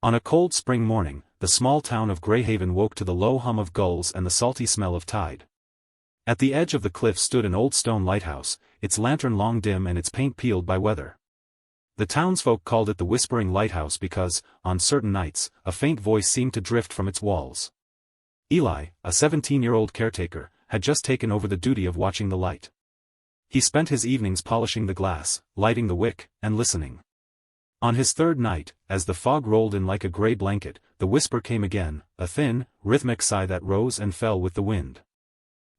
On a cold spring morning, the small town of Greyhaven woke to the low hum of gulls and the salty smell of tide. At the edge of the cliff stood an old stone lighthouse, its lantern long dim and its paint peeled by weather. The townsfolk called it the Whispering Lighthouse because, on certain nights, a faint voice seemed to drift from its walls. Eli, a 17-year-old caretaker, had just taken over the duty of watching the light. He spent his evenings polishing the glass, lighting the wick, and listening. On his third night, as the fog rolled in like a grey blanket, the whisper came again, a thin, rhythmic sigh that rose and fell with the wind.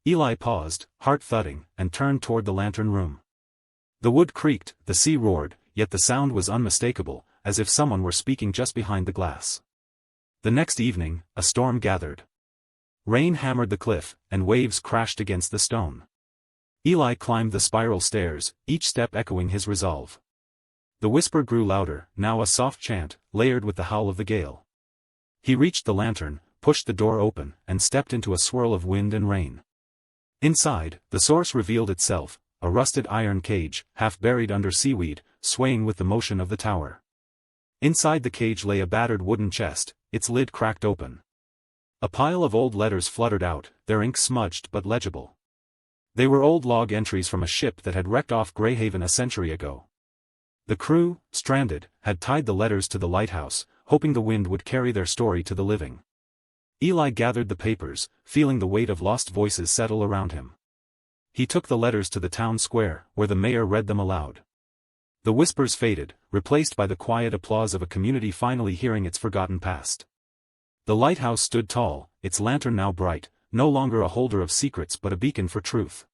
Eli paused, heart thudding, and turned toward the lantern room. The wood creaked, the sea roared, yet the sound was unmistakable, as if someone were speaking just behind the glass. The next evening, a storm gathered. Rain hammered the cliff, and waves crashed against the stone. Eli climbed the spiral stairs, each step echoing his resolve. The whisper grew louder, now a soft chant, layered with the howl of the gale. He reached the lantern, pushed the door open, and stepped into a swirl of wind and rain. Inside, the source revealed itself, a rusted iron cage, half buried under seaweed, swaying with the motion of the tower. Inside the cage lay a battered wooden chest, its lid cracked open. A pile of old letters fluttered out, their ink smudged but legible. They were old log entries from a ship that had wrecked off Greyhaven a century ago. The crew, stranded, had tied the letters to the lighthouse, hoping the wind would carry their story to the living. Eli gathered the papers, feeling the weight of lost voices settle around him. He took the letters to the town square, where the mayor read them aloud. The whispers faded, replaced by the quiet applause of a community finally hearing its forgotten past. The lighthouse stood tall, its lantern now bright, no longer a holder of secrets but a beacon for truth.